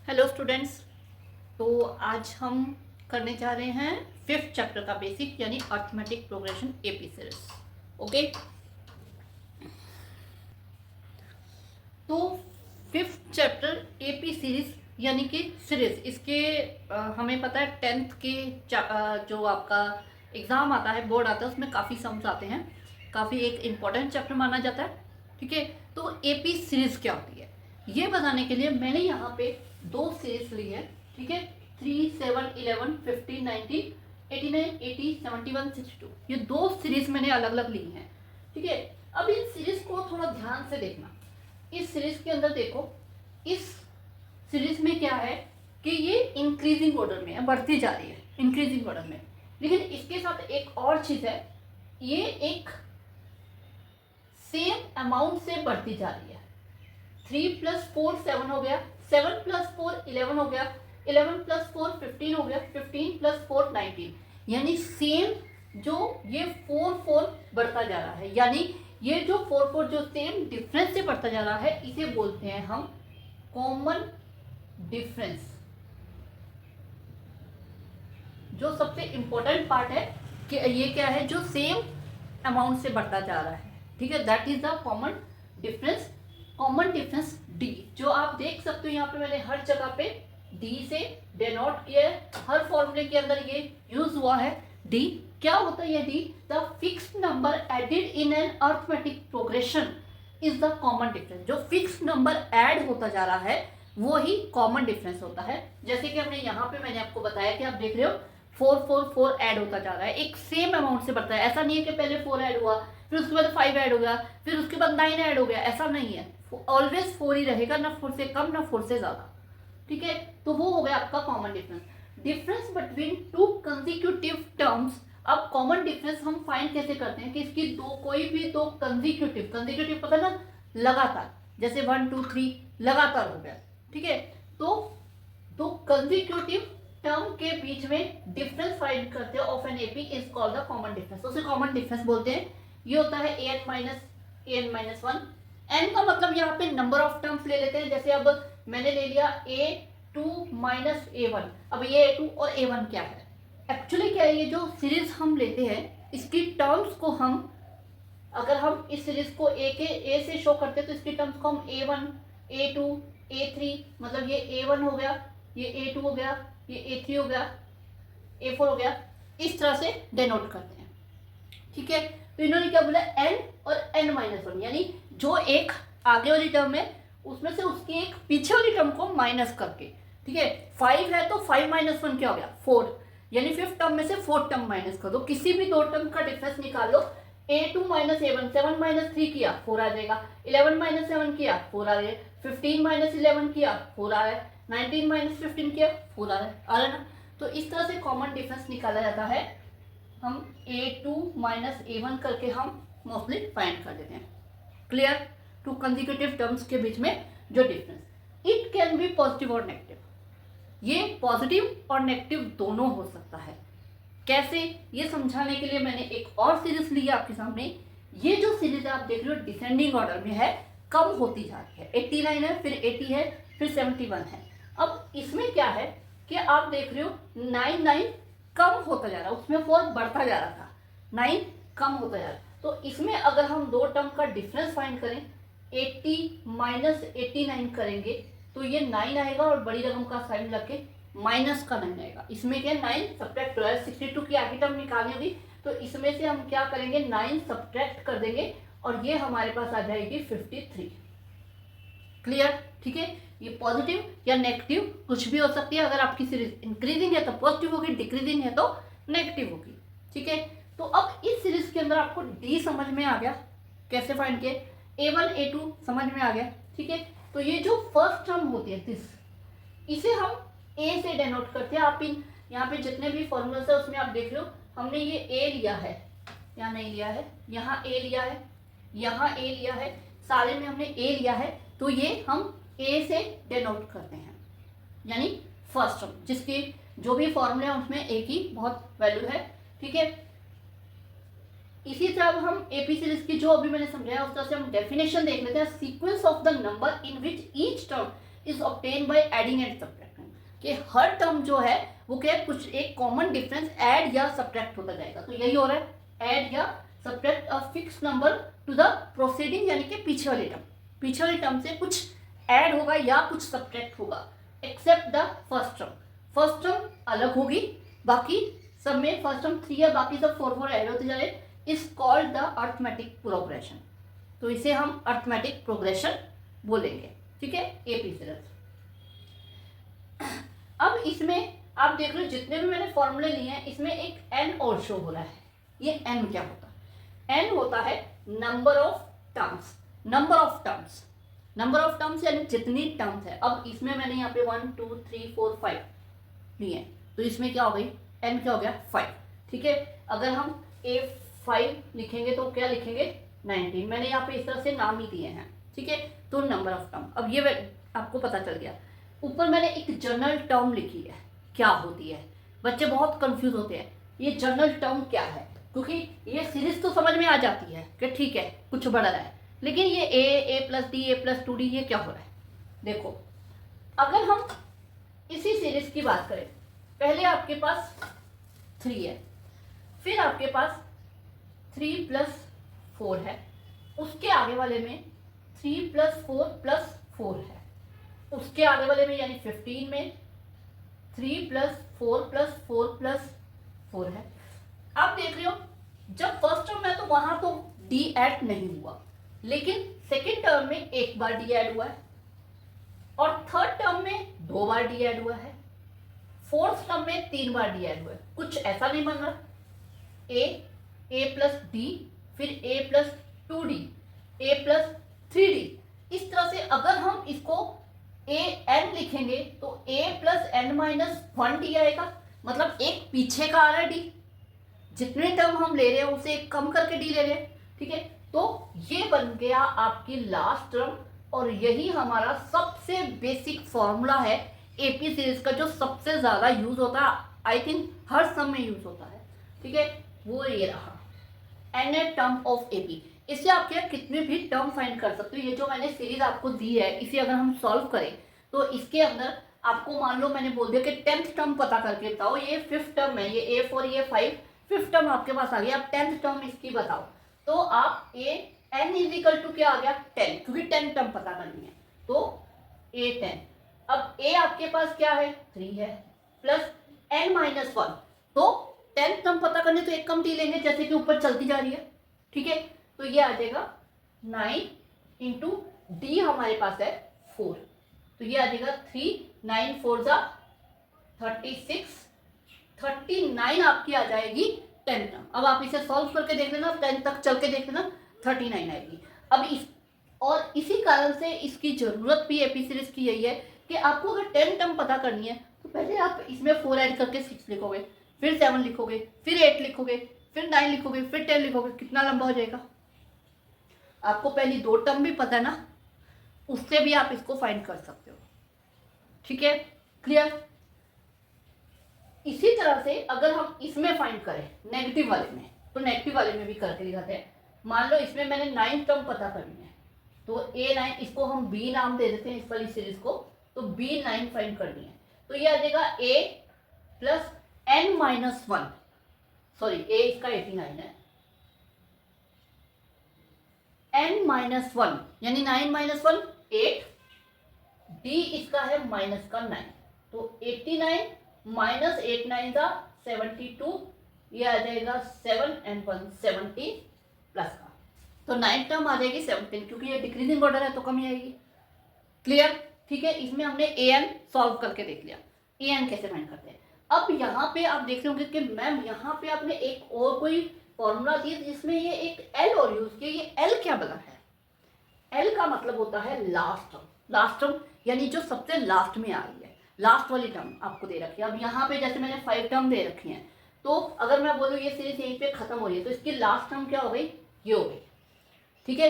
Hello students. तो आज हम करने जा रहे हैं 5th चैप्टर का बेसिक यानी arithmetic progression AP series. Okay, तो 5th चैप्टर एपी सीरीज यानी कि सीरीज इसके हमें पता है 10th के जो आपका एग्ज़ाम आता है, बोर्ड आता है, उसमें काफ़ी सम्स आते हैं, काफ़ी एक इम्पॉर्टेंट चैप्टर माना जाता है। ठीक है, तो एपी सीरीज क्या होती है ये बताने के लिए मैंने यहाँ पे दो सीरीज ली है। ठीक है, 3, 7, 11, 15, 19, 89, 80, 71, 62, ये दो सीरीज मैंने अलग अलग ली हैं। ठीक है, अब इन सीरीज को थोड़ा ध्यान से देखना। इस सीरीज के अंदर देखो, इस सीरीज में क्या है कि ये इंक्रीजिंग ऑर्डर में है, बढ़ती जा रही है इंक्रीजिंग ऑर्डर में। लेकिन इसके साथ एक और चीज है, ये एक सेम अमाउंट से बढ़ती जा रही है। 3 + 4 7 हो गया, 7 + 4 11 हो गया, 11 + 4 15 हो गया, 15 + 4 19, यानी सेम जो ये 4 4 बढ़ता जा रहा है, यानी ये जो 4 4 जो सेम डिफरेंस से बढ़ता जा रहा है, इसे बोलते हैं हम कॉमन डिफरेंस। जो सबसे इंपॉर्टेंट पार्ट है कि ये क्या है, जो सेम अमाउंट से बढ़ता जा रहा है। ठीक है, that is the common difference. Common difference D, जो आप देख सकते हो यहाँ पे मैंने हर जगह पे डी से डिनोट किया है, हर फॉर्मूले के अंदर ये यूज हुआ है। डी क्या होता है? ये D the fixed number added in an arithmetic progression is the common difference. जो फिक्स्ड नंबर ऐड होता जा रहा है वो ही कॉमन डिफरेंस होता है। जैसे कि हमने यहाँ पे मैंने आपको बताया कि आप देख रहे हो 4 4 4 ऐड होता जा रहा है, एक सेम अमाउंट से बढ़ता है। ऐसा नहीं है कि पहले 4 ऐड हुआ, फिर उसके बाद 5 ऐड हो गया, फिर उसके बाद 9 ऐड हो गया, ऐसा नहीं है। ऑलवेज 4 ही रहेगा, ना 4 से कम ना 4 से ज्यादा। ठीक है, तो वो हो गया आपका common difference. Difference between two consecutive terms. अब कॉमन डिफरेंस हम फाइंड कैसे करते हैं कि इसकी कोई भी दो कंसेक्यूटिव पता ना, लगातार, जैसे 1 2 3 लगातार हो गया। ठीक है, तो दो कंसेक्यूटिव टर्म के बीच में डिफरेंस फाइंड करते हैं of an AP is called the common difference. उसे कॉमन डिफरेंस बोलते हैं। ये होता है an-1। n का मतलब यहाँ पे नंबर ऑफ टर्म्स ले लेते हैं। जैसे अब मैंने ले लिया a2 - a1। अब ये a2 और a1 क्या है? एक्चुअली क्या है, ये जो सीरीज हम लेते हैं इसकी टर्म्स को हम, अगर हम इस सीरीज को a से शो करते हैं तो इसकी टर्म्स को हम a1 a2 a3, मतलब ये a1 हो गया, ये a2 हो गया, ये a3 हो गया, a4 हो गया, इस तरह से डिनोट करते हैं। ठीक है, तो इन्होंने क्या बोला, n और n-1, यानी जो एक आगे वाली टर्म है उसमें से उसकी एक पीछे वाली टर्म को माइनस करके। ठीक है, 5 है तो 5 - 1 क्या हो गया, 4, यानी 5th टर्म में से 4th टर्म माइनस कर दो, किसी भी दो टर्म का डिफरेंस निकाल लो। a2 - a1, 7 - 3 किया 4 आ जाएगा, 11 - 7 किया 4 आ गया, 15 - 11 किया 4 आ रहा है, 19 - 15 किया 4 आ रहा है ना। तो इस तरह से कॉमन डिफरेंस निकाला जाता है। हम a2 - a1 करके हम मोस्टली फाइंड कर देते हैं। क्लियर? टू कंसेक्यूटिव टर्म्स के बीच में जो difference, it can be positive और नेगेटिव। ये पॉजिटिव और नेगेटिव दोनों हो सकता है। कैसे, ये समझाने के लिए मैंने एक और सीरीज ली है आपके सामने। ये जो सीरीज आप देख रहे हो डिसेंडिंग ऑर्डर में है, कम होती जा रही है। 89 है, फिर 80 है, फिर 71 है। अब इसमें क्या है कि आप देख रहे हो 9 कम होता जा रहा है, उसमें 4 बढ़ता जा रहा था, 9 कम होता जा रहा है। तो इसमें अगर हम दो टर्म का डिफरेंस फाइंड करें, 80 - 89 करेंगे तो ये 9 आएगा और बड़ी रकम का साइन लग के माइनस का 9 आएगा। इसमें क्या 9 सब्ट्रैक्ट हो रहा है, 62 की आगे टर्म निकालनी होगी तो इसमें से हम क्या करेंगे, 9 सब्ट्रैक्ट कर देंगे और ये हमारे पास आ जाएगी 53। क्लियर? ठीक है, ये पॉजिटिव या नेगेटिव कुछ भी हो सकती है। अगर आपकी सीरीज इंक्रीजिंग है तो पॉजिटिव होगी, डिक्रीजिंग है तो नेगेटिव होगी। ठीक है, तो अब इस सीरीज के अंदर आपको डी समझ में आ गया, कैसे फाइंड किए, a1 a2 समझ में आ गया। ठीक है, तो ये जो फर्स्ट टर्म होती है दिस, इसे हम a से डिनोट करते हैं। आप इन यहाँ पे जितने भी फॉर्मूलास है उसमें आप देख रहे हो हमने ये a लिया है, यहाँ नहीं लिया है, यहाँ a लिया है, यहाँ a लिया है, सारे में हमने a लिया है, तो ये हम a से डिनोट करते हैं, यानी फर्स्ट टर्म जिसके जो भी फॉर्मूले हैं उसमें a की बहुत वैल्यू है। ठीक है, इसी तरह हम एपी सीरीज की जो अभी मैंने समझाया उस तरह से हम डेफिनेशन देख लेते हैं। Sequence of the number in which each term is obtain by adding and subtracting, कि हर टर्म जो है वो क्या है, कुछ एक कॉमन डिफरेंस ऐड या सब्ट्रैक्ट होता जाएगा। तो यही हो रहा है, ऐड या subtract a fix number two the proceeding, यानी कि पीछे वाले टर्म, पीछे वाले टर्म से कुछ ऐड होगा या कुछ सब्ट्रैक्ट होगा, except the first term. First term अलग होगी, बाकी सब में फर्स्ट टर्म 3 है, बाकी सब 4 ऐड होते जा रहे, is called the arithmetic progression. तो इसे हम अर्थमेटिक प्रोग्रेशन बोलेंगे, ठीक है, एपी सीरीज। अब इसमें आप देख लो जितने भी मैंने फॉर्मूले लिए हैं, इसमें एक एन और शो हो रहा है। ये एन क्या होता है? एन होता है number of terms, number of terms, number of terms यानी जितनी टर्म्स है। अब इसमें मैंने यहाँ पे 1 2 3 4 5 लिए, तो इसमें क्या हो गई, एन क्या हो गया, 5, ठीक है। अगर हम A5 लिखेंगे तो क्या लिखेंगे, 19। मैंने यहाँ पे इस तरह से नाम ही दिए हैं, ठीक है। तो नंबर ऑफ टर्म, अब ये आपको पता चल गया। ऊपर मैंने एक जनरल टर्म लिखी है, क्या होती है, बच्चे बहुत कंफ्यूज होते हैं ये जनरल टर्म क्या है, क्योंकि ये सीरीज तो समझ में आ जाती है कि ठीक है कुछ बढ़ रहा है, लेकिन ये a plus D, a plus 2d, ये क्या हो रहा है। देखो अगर हम इसी सीरीज की बात करें, पहले आपके पास 3 है, फिर आपके पास 3 प्लस 4 है, उसके आगे वाले में 3 प्लस 4 प्लस 4 है, उसके आगे वाले में यानी 15 में 3 प्लस 4 प्लस 4 प्लस 4 है। आप देख रहे हो जब फर्स्ट टर्म में तो वहां तो डी ऐड नहीं हुआ, लेकिन सेकेंड टर्म में एक बार डी ऐड हुआ है, और थर्ड टर्म में 2 बार डी ऐड हुआ है, फोर्थ टर्म में 3 बार डी ऐड हुआ है। कुछ ऐसा नहीं बन रहा, ए प्लस डी, फिर a plus 2d, a plus 3d। इस तरह से अगर हम इसको a n लिखेंगे तो a plus n minus 1d आएगा, मतलब एक पीछे का आ रहा है d, जितने टर्म हम ले रहे हैं उसे एक कम करके d ले रहे हैं, ठीक है। तो ये बन गया आपकी लास्ट टर्म, और यही हमारा सबसे बेसिक फॉर्मूला है एपी सीरीज का, जो सबसे ज्यादा यूज होता है, आई थिंक हर सम में यूज होता है, ठीक है। वो ये रहा एन टर्म ऑफ एपी। इससे आप क्या कितने भी टर्म फाइंड कर सकते हो। ये जो मैंने सीरीज आपको दी है, इसे अगर हम सॉल्व करें तो इसके अंदर आपको मान लो मैंने बोल दिया कि 10th टर्म पता करके बताओ, ये 5th टर्म है, ये A4 ये 5, 5th टर्म आपके पास आ गया, अब 10th टर्म इसकी बताओ, तो आप n इजिकल टू क्या आ गया, 10, क्योंकि 10 टर्म पता करनी है, तो A10। अब a आपके पास क्या है, 3 है, प्लस n माइनस 1, तो 10th टर्म पता करने तो एक कम टी लेंगे, जैसे कि ऊपर चलती जा रही है, ठीक है। तो ये आ जाएगा 9 इंटू डी, हमारे पास है 4, तो ये आ जाएगा 3, 9 4 जा 36, 39 आपकी आ जाएगी 10 टर्म। अब आप इसे सॉल्व करके देख लेना, 10 तक चल के देख लेना, 39 आएगी। अब और इसी कारण से इसकी जरूरत भी एपी सीरीज की यही है कि आपको अगर 10 टर्म पता करनी है तो पहले आप इसमें 4 ऐड करके 6 लिखोगे, फिर 7 लिखोगे, फिर 8 लिखोगे, फिर 9 लिखोगे, फिर 10 लिखोगे, कितना लंबा हो जाएगा। आपको पहली 2 टर्म भी पता है ना, उससे भी आप इसको फाइंड कर सकते हो, ठीक है, क्लियर। इसी तरह से अगर हम इसमें फाइंड करें नेगेटिव वाले में, तो नेगेटिव वाले में भी करके दिखाते हैं। मान लो इसमें मैंने 9 टर्म पता करनी है, तो A9, इसको हम B नाम दे देते हैं इस वाली सीरीज को, तो B9 फाइंड करनी है, तो ये आ जाएगा A plus n minus 1, sorry A इसका 89 है, n माइनस 1 यानी 9 माइनस 1 8, D इसका है माइनस का 9, तो 89 माइनस 8 9 का 72, ये आ जाएगा 7 and 1 17 प्लस का, तो 9 टर्म आ जाएगी 17, क्योंकि ये डिक्रीजिंग ऑर्डर है तो कमी आएगी, क्लियर, ठीक है। इसमें हमने an सॉल्व करके देख लिया, an कैसे फाइंड करते हैं। अब यहाँ पे आप देख रहे होंगे कि मैम यहाँ पे आपने एक और कोई फॉर्मूला दिया जिसमें ये एक l और यूज किया, ये l क्या बना है, l का मतलब होता है लास्ट टर्म, लास्ट टर्म यानी जो सबसे लास्ट में आ रही है, लास्ट वाली टर्म आपको दे रखी है। अब यहाँ पे जैसे मैंने 5 टर्म दे रखी हैं, तो अगर मैं बोलूँ ये सीरीज यहीं पे खत्म हो रही है, तो इसकी लास्ट टर्म क्या हो गई, ये हो गई, ठीक है।